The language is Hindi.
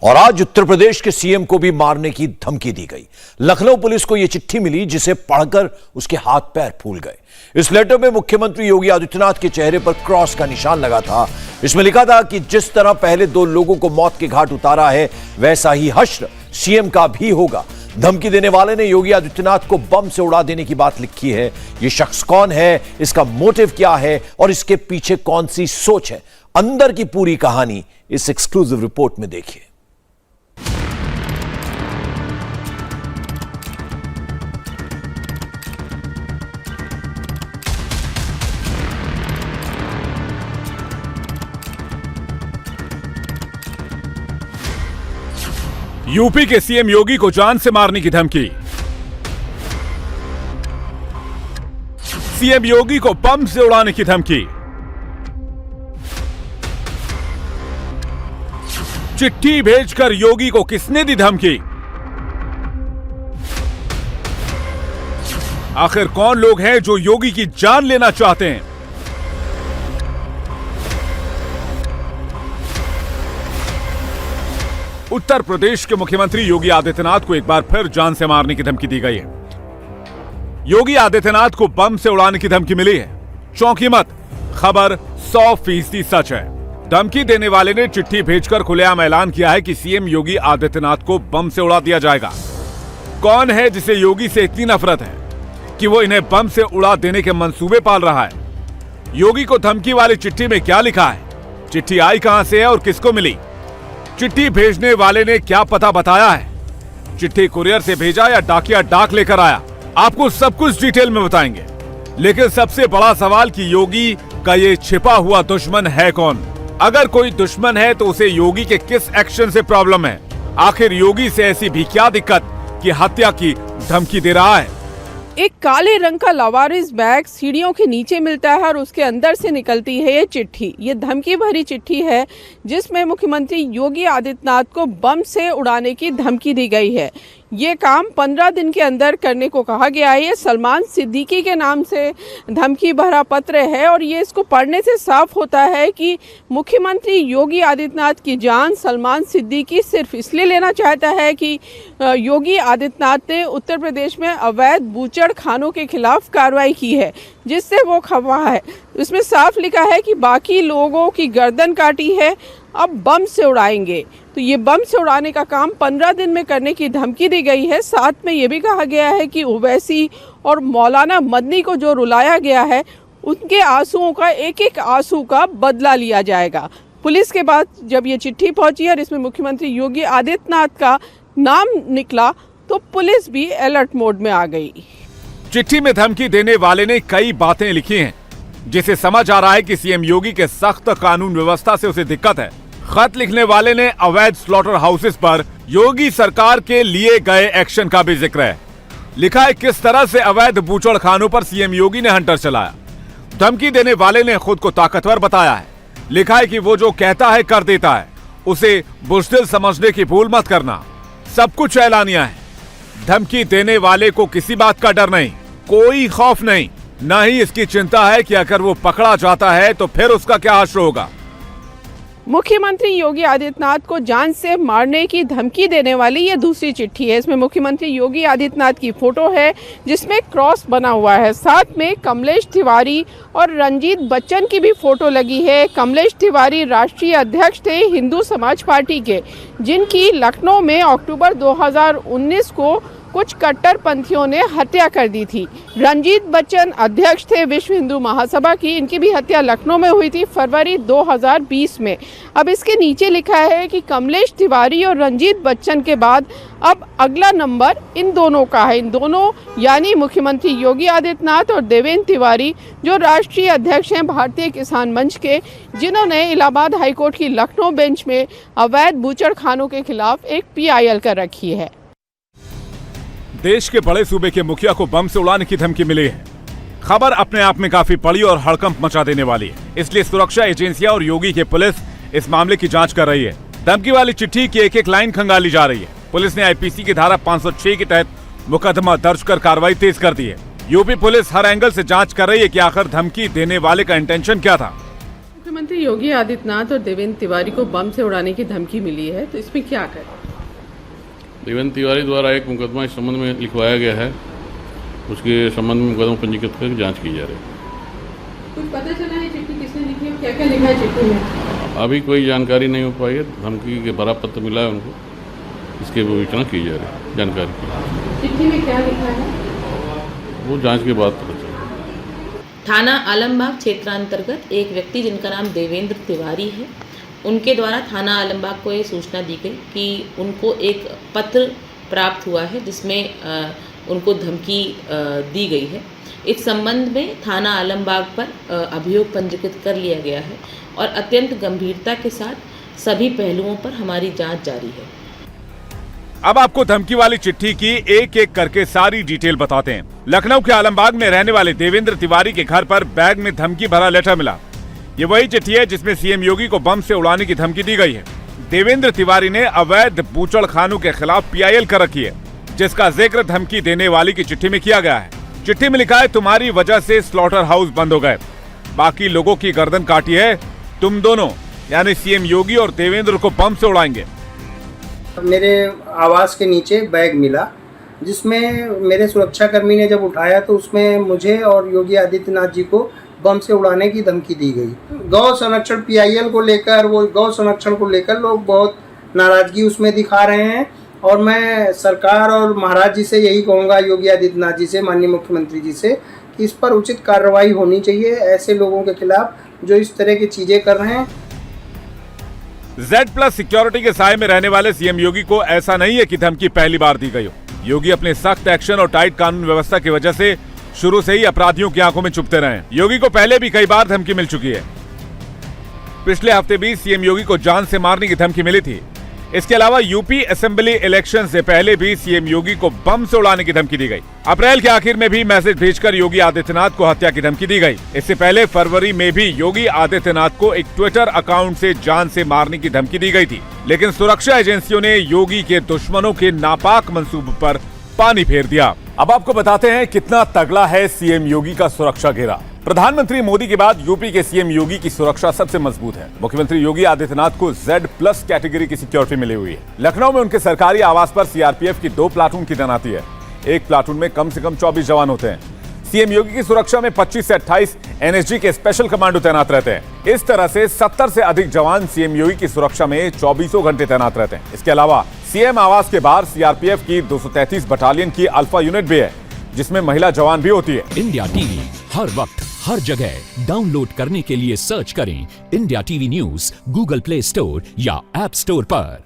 और आज उत्तर प्रदेश के सीएम को भी मारने की धमकी दी गई। लखनऊ पुलिस को यह चिट्ठी मिली जिसे पढ़कर उसके हाथ पैर फूल गए। इस लेटर में मुख्यमंत्री योगी आदित्यनाथ के चेहरे पर क्रॉस का निशान लगा था। इसमें लिखा था कि जिस तरह पहले 2 लोगों को मौत के घाट उतारा है, वैसा ही हश्र सीएम का भी होगा। धमकी देने वाले ने योगी आदित्यनाथ को बम से उड़ा देने की बात लिखी है। यह शख्स कौन है, इसका मोटिव क्या है और इसके पीछे कौन सी सोच है, अंदर की पूरी कहानी इस एक्सक्लूसिव रिपोर्ट में देखिए। यूपी के सीएम योगी को जान से मारने की धमकी। सीएम योगी को बम से उड़ाने की धमकी। चिट्ठी भेजकर योगी को किसने दी धमकी? आखिर कौन लोग हैं जो योगी की जान लेना चाहते हैं? उत्तर प्रदेश के मुख्यमंत्री योगी आदित्यनाथ को एक बार फिर जान से मारने की धमकी दी गई है। योगी आदित्यनाथ को बम से उड़ाने की धमकी मिली है। चौंकी मत, खबर 100% सच है। धमकी देने वाले ने चिट्ठी भेजकर खुलेआम ऐलान किया है कि सीएम योगी आदित्यनाथ को बम से उड़ा दिया जाएगा। कौन है जिसे योगी से इतनी नफरत है कि वो इन्हें बम से उड़ा देने के मंसूबे पाल रहा है? योगी को धमकी वाली चिट्ठी में क्या लिखा है? चिट्ठी आई कहां से है और किसको मिली? चिट्ठी भेजने वाले ने क्या पता बताया है? चिट्ठी कुरियर से भेजा या डाकिया डाक लेकर आया? आपको सब कुछ डिटेल में बताएंगे। लेकिन सबसे बड़ा सवाल कि योगी का ये छिपा हुआ दुश्मन है कौन? अगर कोई दुश्मन है तो उसे योगी के किस एक्शन से प्रॉब्लम है? आखिर योगी से ऐसी भी क्या दिक्कत कि हत्या की धमकी दे रहा है? एक काले रंग का लावारिस बैग सीढ़ियों के नीचे मिलता है और उसके अंदर से निकलती है ये चिट्ठी। ये धमकी भरी चिट्ठी है जिसमें मुख्यमंत्री योगी आदित्यनाथ को बम से उड़ाने की धमकी दी गई है। ये काम 15 दिन के अंदर करने को कहा गया है। ये सलमान सिद्दीकी के नाम से धमकी भरा पत्र है और ये इसको पढ़ने से साफ होता है कि मुख्यमंत्री योगी आदित्यनाथ की जान सलमान सिद्दीकी सिर्फ इसलिए लेना चाहता है कि योगी आदित्यनाथ ने उत्तर प्रदेश में अवैध बूचड़ खानों के खिलाफ कार्रवाई की है जिससे वो खफा है। इसमें साफ लिखा है कि बाकी लोगों की गर्दन काटी है, अब बम से उड़ाएंगे। तो ये बम से उड़ाने का काम 15 दिन में करने की धमकी दी गई है। साथ में ये भी कहा गया है कि ओवैसी और मौलाना मदनी को जो रुलाया गया है उनके आंसुओं का एक आंसू का बदला लिया जाएगा। पुलिस के बाद जब ये चिट्ठी पहुंची और इसमें मुख्यमंत्री योगी आदित्यनाथ का नाम निकला तो पुलिस भी अलर्ट मोड में आ गई। चिट्ठी में धमकी देने वाले ने कई बातें लिखी हैं जिसे समझ आ रहा है कि सीएम योगी के सख्त कानून व्यवस्था से उसे दिक्कत है। खत लिखने वाले ने अवैध स्लॉटर हाउसेस पर योगी सरकार के लिए गए एक्शन का भी जिक्र है। लिखा है किस तरह से अवैध बूचड़ खानों पर सीएम योगी ने हंटर चलाया। धमकी देने वाले ने खुद को ताकतवर बताया है। लिखा है कि वो जो कहता है कर देता है, उसे बुज़दिल समझने की भूल मत करना। सब कुछ ऐलानिया है। धमकी देने वाले को किसी बात का डर नहीं, कोई खौफ नहीं, न ही इसकी चिंता है कि अगर वो पकड़ा जाता है तो फिर उसका क्या हश्र होगा। मुख्यमंत्री योगी आदित्यनाथ को जान से मारने की धमकी देने वाली ये दूसरी चिट्ठी है। इसमें मुख्यमंत्री योगी आदित्यनाथ की फोटो है जिसमें क्रॉस बना हुआ है। साथ में कमलेश तिवारी और रंजीत बच्चन की भी फोटो लगी है। कमलेश तिवारी राष्ट्रीय अध्यक्ष थे हिंदू समाज पार्टी के, जिनकी लखनऊ में अक्टूबर 2019 को कुछ कट्टरपंथियों ने हत्या कर दी थी। रंजीत बच्चन अध्यक्ष थे विश्व हिंदू महासभा की, इनकी भी हत्या लखनऊ में हुई थी फरवरी 2020 में। अब इसके नीचे लिखा है कि कमलेश तिवारी और रंजीत बच्चन के बाद अब अगला नंबर इन दोनों का है। इन दोनों यानी मुख्यमंत्री योगी आदित्यनाथ और देवेंद्र तिवारी जो राष्ट्रीय अध्यक्ष हैं भारतीय किसान मंच के, जिन्होंने इलाहाबाद हाईकोर्ट की लखनऊ बेंच में अवैध बूचड़ खानों के खिलाफ एक PIL कर रखी है। देश के बड़े सूबे के मुखिया को बम से उड़ाने की धमकी मिली है। खबर अपने आप में काफी बड़ी और हड़कंप मचा देने वाली है, इसलिए सुरक्षा एजेंसियां और योगी की पुलिस इस मामले की जांच कर रही है। धमकी वाली चिट्ठी की एक लाइन खंगाली जा रही है। पुलिस ने IPC की धारा 506 के तहत मुकदमा दर्ज कर कार्रवाई तेज कर दी है। यूपी पुलिस हर एंगल से जांच कर रही है कि आखिर धमकी देने वाले का इंटेंशन क्या था। मुख्यमंत्री योगी आदित्यनाथ और देवेंद्र तिवारी को बम से उड़ाने की धमकी मिली है, तो इसमें क्या करें? देवेंद्र तिवारी द्वारा एक मुकदमा इस संबंध में लिखवाया गया है, उसके संबंध में मुकदमा पंजीकृत कर जांच की जा रही है। कुछ पता चला है चिट्ठी किसने लिखी है, क्या क्या लिखा है चिट्ठी में? अभी कोई जानकारी नहीं हो पाई है, धमकी के भरा पत्र मिला है उनको, इसके विवेचना की जा रही है, जानकारी की। चिट्ठी में क्या लिखा है वो जांच के बाद पता चलेगा। थाना आलमबाग क्षेत्रांतर्गत एक व्यक्ति जिनका नाम देवेंद्र तिवारी है, उनके द्वारा थाना आलमबाग को ये सूचना दी गई कि उनको एक पत्र प्राप्त हुआ है जिसमें उनको धमकी दी गई है। इस संबंध में थाना आलमबाग पर अभियोग पंजीकृत कर लिया गया है और अत्यंत गंभीरता के साथ सभी पहलुओं पर हमारी जांच जारी है। अब आपको धमकी वाली चिट्ठी की एक एक करके सारी डिटेल बताते हैं। लखनऊ के आलमबाग में रहने वाले देवेंद्र तिवारी के घर पर बैग में धमकी भरा लेटर मिला। ये वही चिट्ठी है जिसमें सीएम योगी को बम से उड़ाने की धमकी दी गई है। देवेंद्र तिवारी ने अवैध बूचड़खानों के खिलाफ पीआईएल कर रखी है, जिसका जिक्र धमकी देने वाली की चिट्ठी में किया गया है। चिट्ठी में लिखा है, तुम्हारी वजह से स्लॉटर हाउस बंद हो गए, बाकी लोगों की गर्दन काटी है, तुम दोनों यानी सीएम योगी और देवेंद्र को बम से उड़ाएंगे। मेरे आवास के नीचे बैग मिला जिसमें मेरे सुरक्षाकर्मी ने जब उठाया तो उसमें मुझे और योगी आदित्यनाथ जी को बम से उड़ाने की धमकी दी गई। गौ संरक्षण पीआईएल को लेकर, वो गौ संरक्षण को लेकर लोग बहुत नाराजगी उसमें दिखा रहे हैं और मैं सरकार और महाराज जी से यही कहूँगा, योगी आदित्यनाथ जी से, माननीय मुख्यमंत्री जी से, कि इस पर उचित कार्रवाई होनी चाहिए ऐसे लोगों के खिलाफ जो इस तरह की चीज़ें कर रहे हैं। Z+ सिक्योरिटी के साए में रहने वाले सीएम योगी को ऐसा नहीं है कि धमकी पहली बार दी गई हो। योगी अपने सख्त एक्शन और टाइट कानून व्यवस्था की वजह से शुरू से ही अपराधियों की आंखों में छुपते रहे। योगी को पहले भी कई बार धमकी मिल चुकी है। पिछले हफ्ते भी सीएम योगी को जान से मारने की धमकी मिली थी। इसके अलावा यूपी असेंबली इलेक्शन से पहले भी सीएम योगी को बम से उड़ाने की धमकी दी गई। अप्रैल के आखिर में भी मैसेज भेजकर योगी आदित्यनाथ को हत्या की धमकी दी गई। इससे पहले फरवरी में भी योगी आदित्यनाथ को एक ट्विटर अकाउंट से जान से मारने की धमकी दी गई थी, लेकिन सुरक्षा एजेंसियों ने योगी के दुश्मनों के नापाक मंसूबे पर पानी फेर दिया। अब आपको बताते हैं कितना तगड़ा है सीएम योगी का सुरक्षा घेरा। प्रधानमंत्री मोदी के बाद यूपी के सीएम योगी की सुरक्षा सबसे मजबूत है। मुख्यमंत्री योगी आदित्यनाथ को Z+ कैटेगरी की सिक्योरिटी मिली हुई है। लखनऊ में उनके सरकारी आवास पर सीआरपीएफ की 2 प्लाटून की तैनाती है। एक प्लाटून में कम से कम 24 जवान होते हैं। सीएम योगी की सुरक्षा में 25 से 28 एनएसजी के स्पेशल कमांडो तैनात रहते हैं। इस तरह से 70 से अधिक जवान सीएम योगी की सुरक्षा में 24 घंटे तैनात रहते हैं। इसके अलावा सीएम आवास के बाहर सीआरपीएफ की 233 बटालियन की अल्फा यूनिट भी है, जिसमें महिला जवान भी होती है। इंडिया टीवी हर वक्त हर जगह डाउनलोड करने के लिए सर्च करें India TV news Google play store या ऐप स्टोर पर।